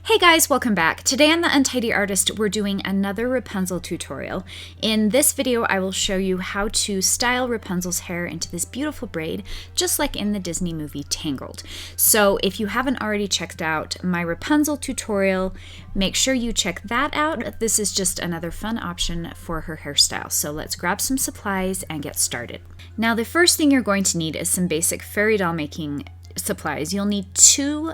Hey guys, welcome back. Today on The Untidy Artist, we're doing another Rapunzel tutorial. In this video, I will show you how to style Rapunzel's hair into this beautiful braid, just like in the Disney movie Tangled. So if you haven't already checked out my Rapunzel tutorial, make sure you check that out. This is just another fun option for her hairstyle. So let's grab some supplies and get started. Now, the first thing you're going to need is some basic fairy doll making supplies. You'll need two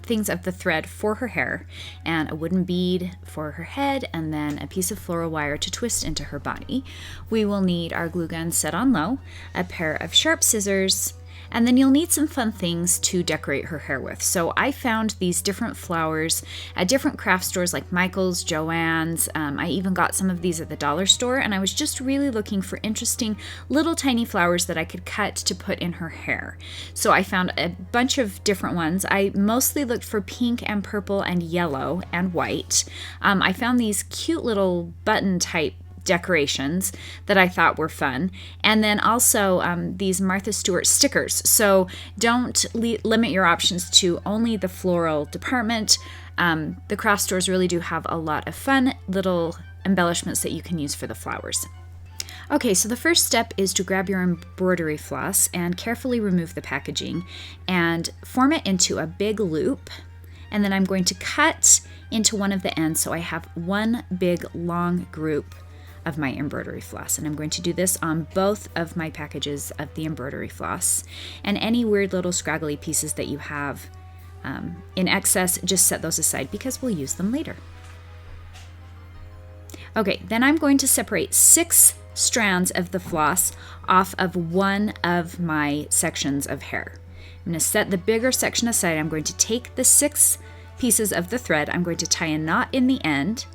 things of the thread for her hair and a wooden bead for her head, and then a piece of floral wire to twist into her body. We will need our glue gun set on low, a pair of sharp scissors, and then you'll need some fun things to decorate her hair with. So I found these different flowers at different craft stores like Michael's, Joann's. I even got some of these at the dollar store, and I was just really looking for interesting little tiny flowers that I could cut to put in her hair. So I found a bunch of different ones. I mostly looked for pink and purple and yellow and white. I found these cute little button type decorations that I thought were fun, and then also these Martha Stewart stickers. So don't limit your options to only the floral department. The craft stores really do have a lot of fun little embellishments that you can use for the flowers. Okay, so the first step is to grab your embroidery floss and carefully remove the packaging and form it into a big loop, and then I'm going to cut into one of the ends so I have one big long group of my embroidery floss, and I'm going to do this on both of my packages of the embroidery floss. And any weird little scraggly pieces that you have in excess, just set those aside because we'll use them later. Okay, then I'm going to separate 6 strands of the floss off of one of my sections of hair. I'm going to set the bigger section aside. I'm going to take the 6 pieces of the thread. I'm going to tie a knot in the end.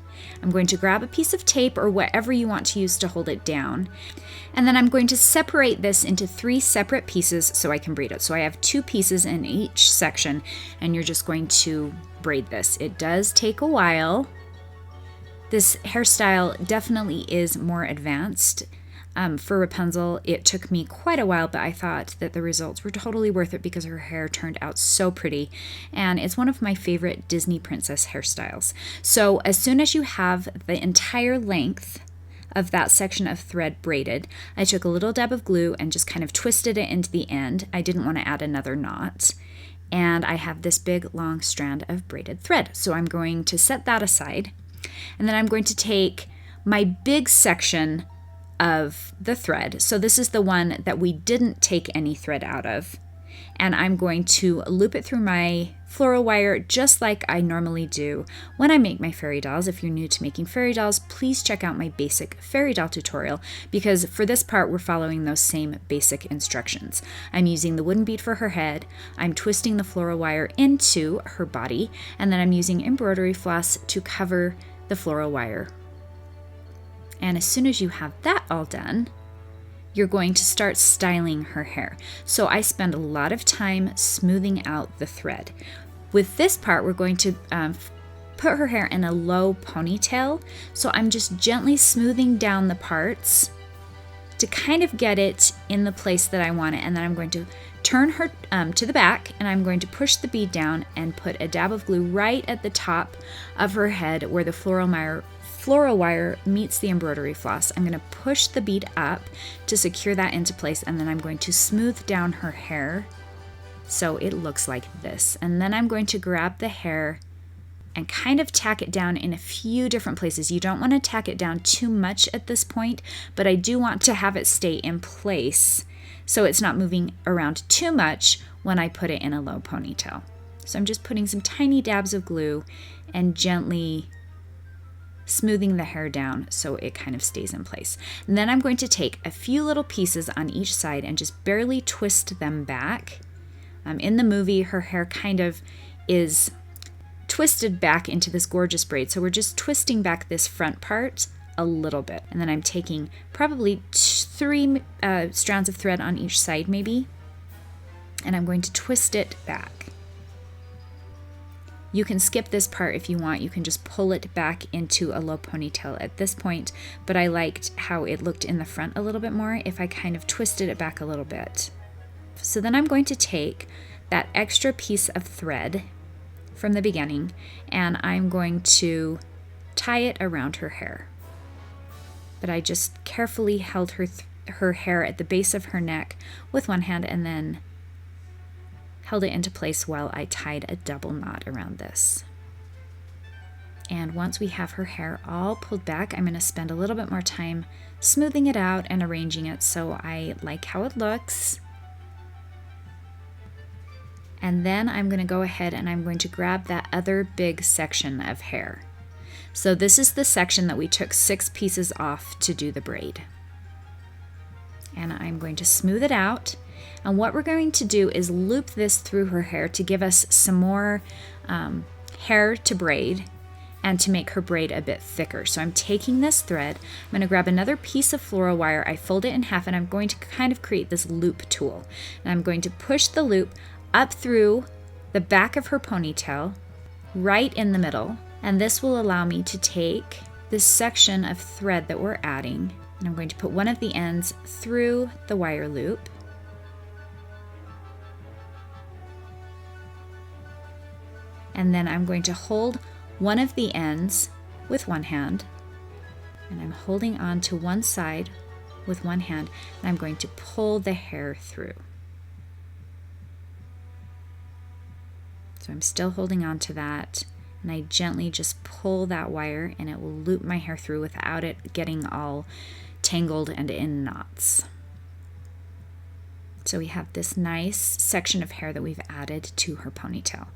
I'm going to grab a piece of tape or whatever you want to use to hold it down. And then I'm going to separate this into 3 separate pieces so I can braid it. So I have 2 pieces in each section, and you're just going to braid this. It does take a while. This hairstyle definitely is more advanced. For Rapunzel, it took me quite a while, but I thought that the results were totally worth it because her hair turned out so pretty, and it's one of my favorite Disney princess hairstyles. So as soon as you have the entire length of that section of thread braided, I took a little dab of glue and just kind of twisted it into the end. I didn't want to add another knot. And I have this big long strand of braided thread. So I'm going to set that aside, and then I'm going to take my big section of the thread. So this is the one that we didn't take any thread out of. And I'm going to loop it through my floral wire just like I normally do when I make my fairy dolls. If you're new to making fairy dolls, please check out my basic fairy doll tutorial, because for this part we're following those same basic instructions. I'm using the wooden bead for her head, I'm twisting the floral wire into her body, and then I'm using embroidery floss to cover the floral wire. And as soon as you have that all done, you're going to start styling her hair. So I spend a lot of time smoothing out the thread. With this part, we're going to put her hair in a low ponytail. So I'm just gently smoothing down the parts to kind of get it in the place that I want it. And then I'm going to turn her to the back, and I'm going to push the bead down and put a dab of glue right at the top of her head where the floral wire meets the embroidery floss. I'm going to push the bead up to secure that into place, and then I'm going to smooth down her hair so it looks like this. And then I'm going to grab the hair and kind of tack it down in a few different places. You don't want to tack it down too much at this point, but I do want to have it stay in place so it's not moving around too much when I put it in a low ponytail. So I'm just putting some tiny dabs of glue and gently smoothing the hair down so it kind of stays in place. And then I'm going to take a few little pieces on each side and just barely twist them back. In the movie, her hair kind of is twisted back into this gorgeous braid, so we're just twisting back this front part a little bit. And then I'm taking probably 3 strands of thread on each side maybe, and I'm going to twist it back. You can skip this part if you want. You can just pull it back into a low ponytail at this point, but I liked how it looked in the front a little bit more if I kind of twisted it back a little bit. So then I'm going to take that extra piece of thread from the beginning, and I'm going to tie it around her hair. But I just carefully held her hair at the base of her neck with one hand and then held it into place while I tied a double knot around this. And once we have her hair all pulled back, I'm going to spend a little bit more time smoothing it out and arranging it so I like how it looks. And then I'm going to go ahead and I'm going to grab that other big section of hair. So this is the section that we took 6 pieces off to do the braid. And I'm going to smooth it out. And what we're going to do is loop this through her hair to give us some more hair to braid and to make her braid a bit thicker. So I'm taking this thread, I'm going to grab another piece of floral wire, I fold it in half, and I'm going to kind of create this loop tool. And I'm going to push the loop up through the back of her ponytail, right in the middle, and this will allow me to take this section of thread that we're adding, and I'm going to put one of the ends through the wire loop. And then I'm going to hold one of the ends with one hand, and I'm holding on to one side with one hand, and I'm going to pull the hair through. So I'm still holding on to that, and I gently just pull that wire and it will loop my hair through without it getting all tangled and in knots. So we have this nice section of hair that we've added to her ponytail.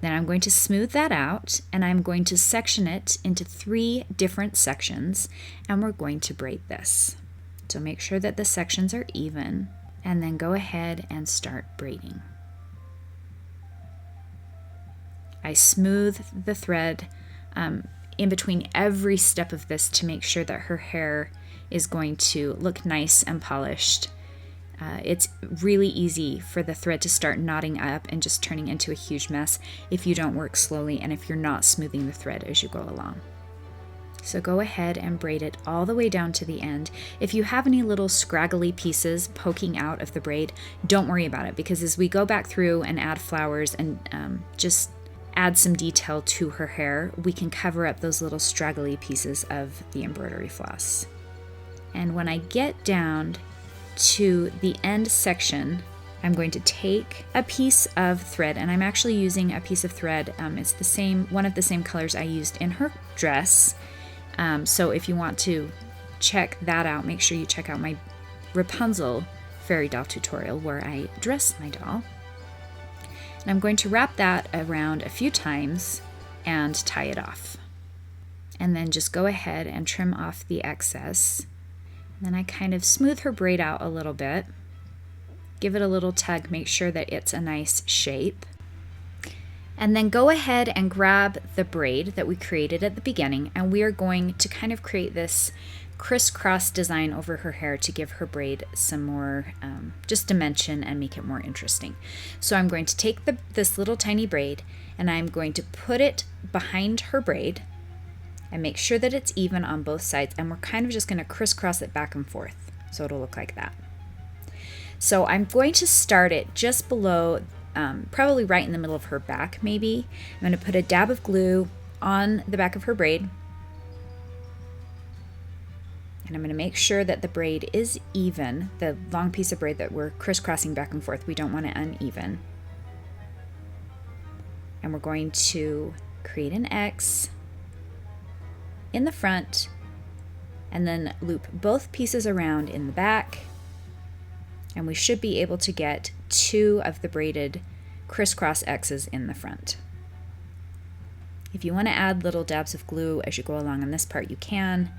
Then I'm going to smooth that out, and I'm going to section it into 3 different sections, and we're going to braid this. So make sure that the sections are even, and then go ahead and start braiding. I smooth the thread in between every step of this to make sure that her hair is going to look nice and polished. It's really easy for the thread to start knotting up and just turning into a huge mess if you don't work slowly and if you're not smoothing the thread as you go along. So go ahead and braid it all the way down to the end. If you have any little scraggly pieces poking out of the braid, don't worry about it, because as we go back through and add flowers and just add some detail to her hair, we can cover up those little straggly pieces of the embroidery floss. And when I get down to the end section, I'm going to take a piece of thread, and I'm actually using a piece of thread. It's the same, one of the same colors I used in her dress. So if you want to check that out, make sure you check out my Rapunzel fairy doll tutorial where I dress my doll. And I'm going to wrap that around a few times and tie it off. And then just go ahead and trim off the excess. Then I kind of smooth her braid out a little bit, give it a little tug, make sure that it's a nice shape. And then go ahead and grab the braid that we created at the beginning, and we are going to kind of create this crisscross design over her hair to give her braid some more just dimension and make it more interesting. So I'm going to take this little tiny braid, and I'm going to put it behind her braid and make sure that it's even on both sides, and we're kind of just going to crisscross it back and forth so it'll look like that. So I'm going to start it just below, probably right in the middle of her back maybe. I'm going to put a dab of glue on the back of her braid, and I'm going to make sure that the braid is even, the long piece of braid that we're crisscrossing back and forth. We don't want it uneven. And we're going to create an X in the front, and then loop both pieces around in the back, and we should be able to get 2 of the braided crisscross X's in the front. If you want to add little dabs of glue as you go along on this part, you can.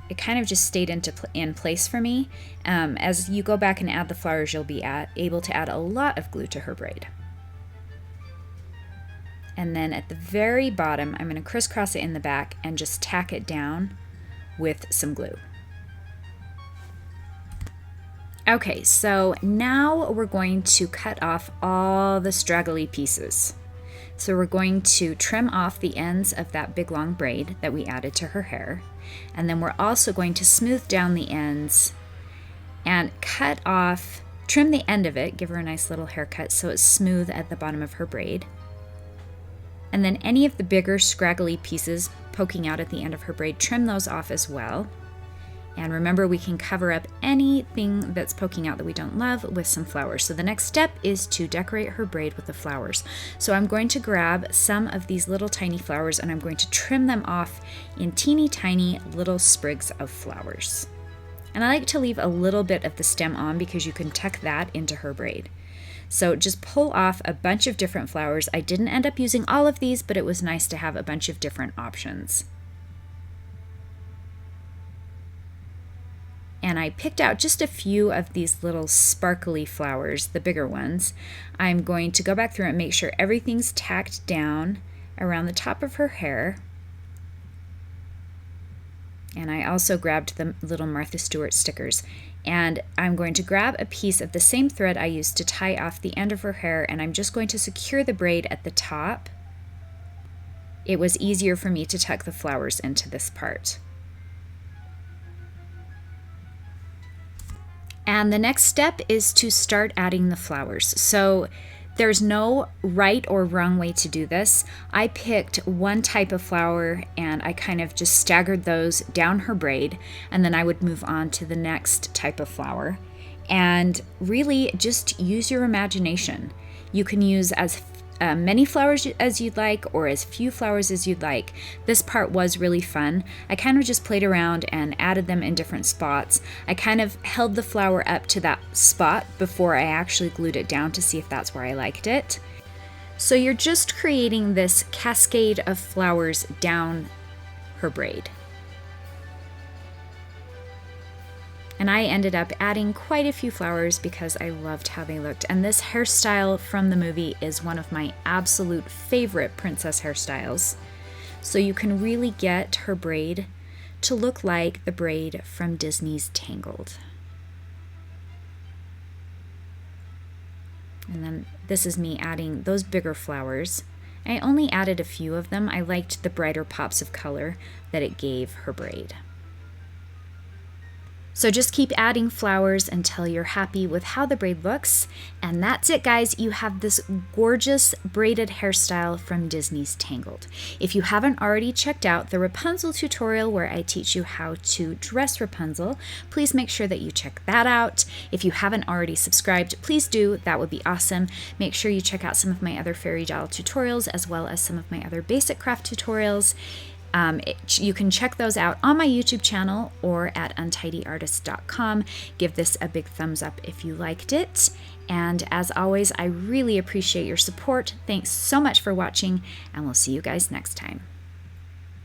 It kind of just stayed in place for me. As you go back and add the flowers, you'll be able to add a lot of glue to her braid. And then at the very bottom, I'm going to crisscross it in the back and just tack it down with some glue. Okay, so now we're going to cut off all the straggly pieces. So we're going to trim off the ends of that big long braid that we added to her hair. And then we're also going to smooth down the ends and cut off trim the end of it, give her a nice little haircut so it's smooth at the bottom of her braid. And then any of the bigger scraggly pieces poking out at the end of her braid, trim those off as well. And remember, we can cover up anything that's poking out that we don't love with some flowers. So the next step is to decorate her braid with the flowers. So I'm going to grab some of these little tiny flowers and I'm going to trim them off in teeny tiny little sprigs of flowers. And I like to leave a little bit of the stem on because you can tuck that into her braid. So just pull off a bunch of different flowers. I didn't end up using all of these, but it was nice to have a bunch of different options. And I picked out just a few of these little sparkly flowers, the bigger ones. I'm going to go back through and make sure everything's tacked down around the top of her hair. And I also grabbed the little Martha Stewart stickers. And I'm going to grab a piece of the same thread I used to tie off the end of her hair, and I'm just going to secure the braid at the top. It was easier for me to tuck the flowers into this part. And the next step is to start adding the flowers. So there's no right or wrong way to do this. I picked one type of flower and I kind of just staggered those down her braid, and then I would move on to the next type of flower. And really just use your imagination. You can use as many flowers as you'd like or as few flowers as you'd like. This part was really fun. I kind of just played around and added them in different spots. I kind of held the flower up to that spot before I actually glued it down to see if that's where I liked it. So you're just creating this cascade of flowers down her braid. And I ended up adding quite a few flowers because I loved how they looked. And this hairstyle from the movie is one of my absolute favorite princess hairstyles. So you can really get her braid to look like the braid from Disney's Tangled. And then this is me adding those bigger flowers. I only added a few of them. I liked the brighter pops of color that it gave her braid. So just keep adding flowers until you're happy with how the braid looks. And that's it, guys. You have this gorgeous braided hairstyle from Disney's Tangled. If you haven't already checked out the Rapunzel tutorial where I teach you how to dress Rapunzel, please make sure that you check that out. If you haven't already subscribed, please do. That would be awesome. Make sure you check out some of my other fairy doll tutorials as well as some of my other basic craft tutorials. You can check those out on my YouTube channel or at untidyartist.com. Give this a big thumbs up if you liked it. And as always, I really appreciate your support. Thanks so much for watching, and we'll see you guys next time.